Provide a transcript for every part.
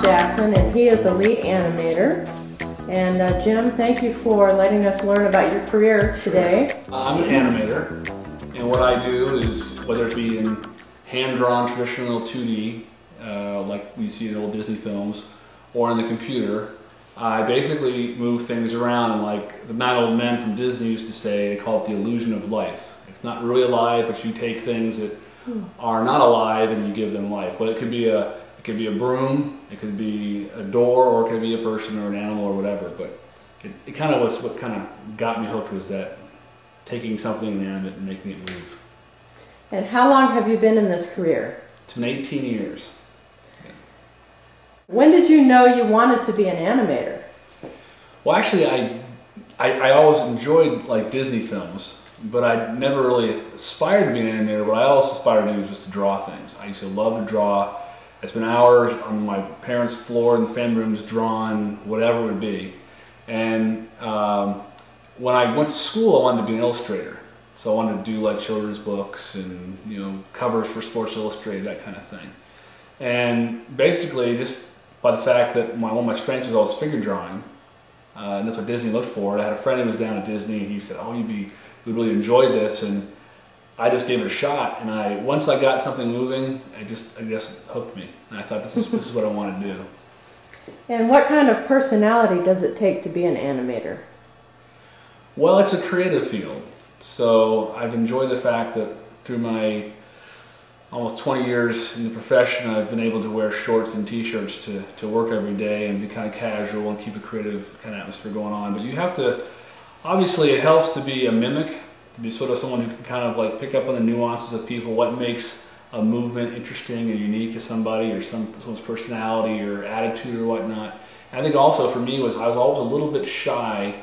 Jackson, and he is a lead animator. And Jim, thank you for letting us learn about your career today. I'm an animator, and what I do is, whether it be in hand-drawn traditional 2D, like we see in old Disney films, or in the computer, I basically move things around, and like the nine old men from Disney used to say, they call it the illusion of life. It's not really alive, but you take things that are not alive and you give them life. But it could be a broom, it could be a door, or it could be a person or an animal or whatever. But it kind of was what kind of got me hooked, was that taking something inanimate and making it move. And how long have you been in this career? It's been 18 years. When did you know you wanted to be an animator? Well, actually, I always enjoyed like Disney films, but I never really aspired to be an animator. What I always aspired to do was just to draw things. I used to love to draw. I spent hours on my parents' floor in the family rooms drawing whatever it would be. And when I went to school, I wanted to be an illustrator. So I wanted to do like children's books and, you know, covers for Sports Illustrated, that kind of thing. And basically, just by the fact that one of my strengths was always figure drawing, and that's what Disney looked for. I had a friend who was down at Disney, and he said, "Oh, you'd really enjoy this," and I just gave it a shot. And once I got something moving, I guess hooked me, and I thought this is what I want to do. And what kind of personality does it take to be an animator? Well, it's a creative field, so I've enjoyed the fact that through my almost 20 years in the profession, I've been able to wear shorts and t-shirts to work every day and be kind of casual and keep a creative kind of atmosphere going on. But you have to, obviously it helps to be a mimic, to be sort of someone who can kind of like pick up on the nuances of people, what makes a movement interesting and unique to somebody, or someone's personality or attitude or whatnot. And I think also for me I was always a little bit shy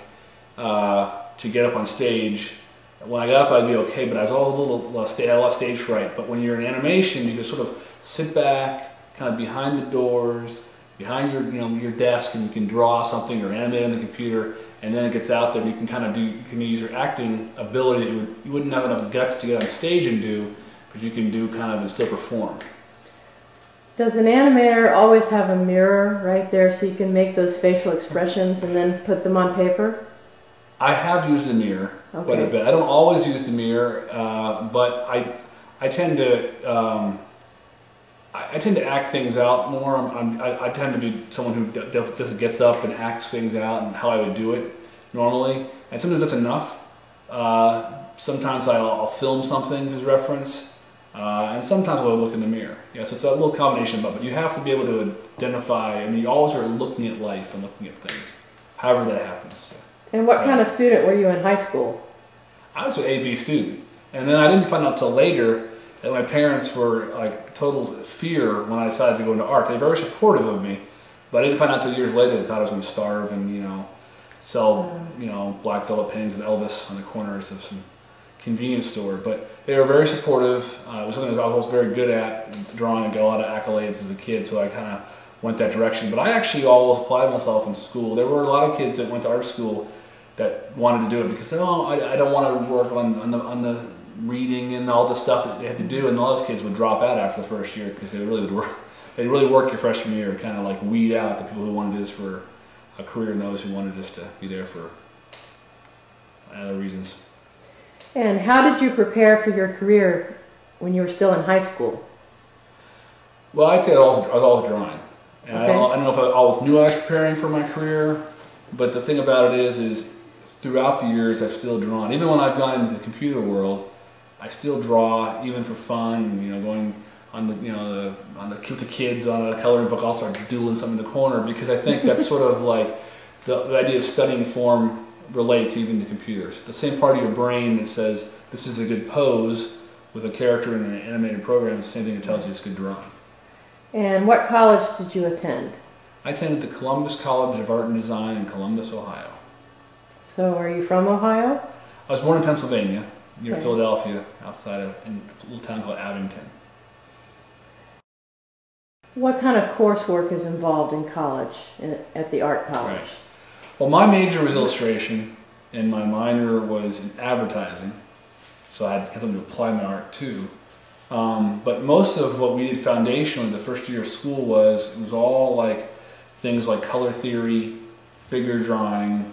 to get up on stage. When I got up, I'd be okay, but I was always a little, had a lot of stage fright. But when you're in animation, you can sort of sit back, kind of behind the doors, behind your desk, and you can draw something or animate on the computer, and then it gets out there, and you can kind of you can use your acting ability that you wouldn't have enough guts to get on stage and do, but you can do kind of and still perform. Does an animator always have a mirror right there so you can make those facial expressions and then put them on paper? I have used a mirror quite a bit. I don't always use the mirror, but I tend to act things out more. I tend to be someone who just gets up and acts things out and how I would do it normally. And sometimes that's enough. Sometimes I'll film something as reference, and sometimes I'll look in the mirror. Yeah, so it's a little combination, but you have to be able to identify. I mean, you always are looking at life and looking at things, however that happens. And what kind of student were you in high school? I was an AB student, and then I didn't find out till later that my parents were like total fear when I decided to go into art. They were very supportive of me, but I didn't find out till years later. They thought I was going to starve and sell black velvet pens of Elvis on the corners of some convenience store. But they were very supportive. It was something that I was always very good at, drawing, and got a lot of accolades as a kid. So I kind of went that direction. But I actually always applied myself in school. There were a lot of kids that went to art school that wanted to do it because I don't want to work on the reading and all the stuff that they had to do, and all those kids would drop out after the first year because they really work your freshman year, kind of like weed out the people who wanted this for a career and those who wanted just to be there for other reasons. And how did you prepare for your career when you were still in high school? Well, I'd say I was always drawing, and I don't know if I always knew I was preparing for my career, but the thing about it is throughout the years I've still drawn. Even when I've gone into the computer world, I still draw, even for fun. Going on with the kids on a coloring book, I'll start doodling something in the corner because I think that's sort of like the idea of studying form relates even to computers. The same part of your brain that says this is a good pose with a character in an animated program is the same thing that tells you it's good drawing. And what college did you attend? I attended the Columbus College of Art and Design in Columbus, Ohio. So are you from Ohio? I was born in Pennsylvania, near Philadelphia, outside of a little town called Abington. What kind of coursework is involved in college, at the art college? Right. Well, my major was illustration, and my minor was in advertising, so I had something to apply my art to. But most of what we did foundationally the first year of school was all like things like color theory, figure drawing,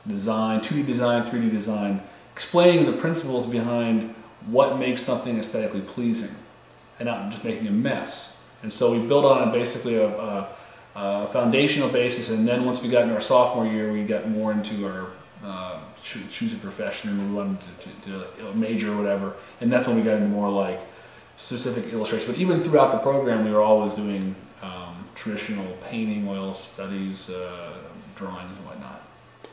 design, 2D design, 3D design, explaining the principles behind what makes something aesthetically pleasing and not just making a mess. And so we built on basically a foundational basis, and then once we got into our sophomore year, we got more into our choose a profession and we wanted to major or whatever, and that's when we got into more like specific illustration. But even throughout the program, we were always doing traditional painting, oil studies, drawing and whatnot.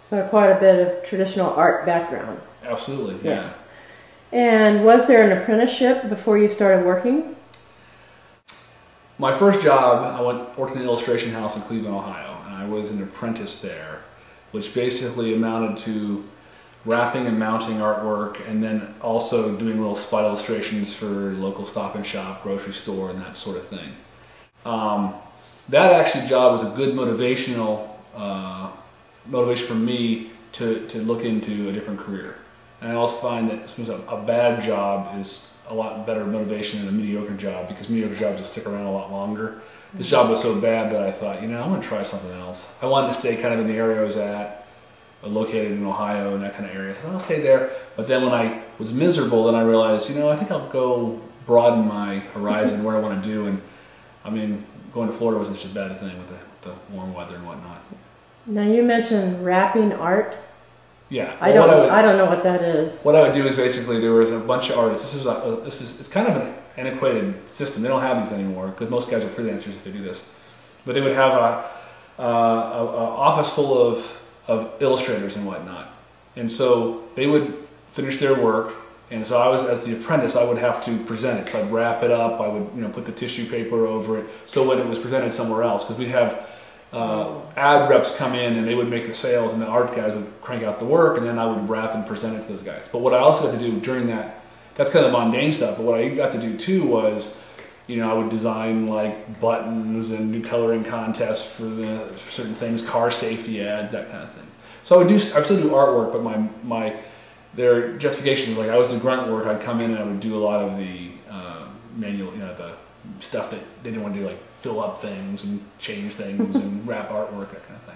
So quite a bit of traditional art background. Absolutely, yeah. And was there an apprenticeship before you started working? My first job, I worked in an illustration house in Cleveland, Ohio, and I was an apprentice there, which basically amounted to wrapping and mounting artwork, and then also doing little spot illustrations for local Stop and Shop, grocery store, and that sort of thing. That actually job was a good motivation for me to look into a different career. And I also find that a bad job is a lot better motivation than a mediocre job, because mediocre jobs will stick around a lot longer. This job was so bad that I thought, I'm going to try something else. I wanted to stay kind of in the area I was at, located in Ohio and that kind of area. So I'll stay there. But then when I was miserable, then I realized, I think I'll go broaden my horizon where I want to do. And I mean, going to Florida wasn't such a bad thing with the warm weather and whatnot. Now you mentioned wrapping art. Yeah. I don't know what that is. What I would do is basically there was a bunch of artists. It's kind of an antiquated system. They don't have these anymore because most guys are freelancers if they do this. But they would have a office full of illustrators and whatnot, and so they would finish their work. And so I was, as the apprentice, I would have to present it. So I'd wrap it up. I would put the tissue paper over it so when it was presented somewhere else, because we'd have ad reps come in and they would make the sales, and the art guys would crank out the work, and then I would wrap and present it to those guys. But what I also got to do during that's kind of mundane stuff, but what I got to do too was, I would design like buttons and do coloring contests for certain things, car safety ads, that kind of thing. So I would still do artwork, but their justification was like I was the grunt work. I'd come in and I would do a lot of the manual, the stuff that they didn't want to do, like fill up things and change things and wrap artwork, that kind of thing.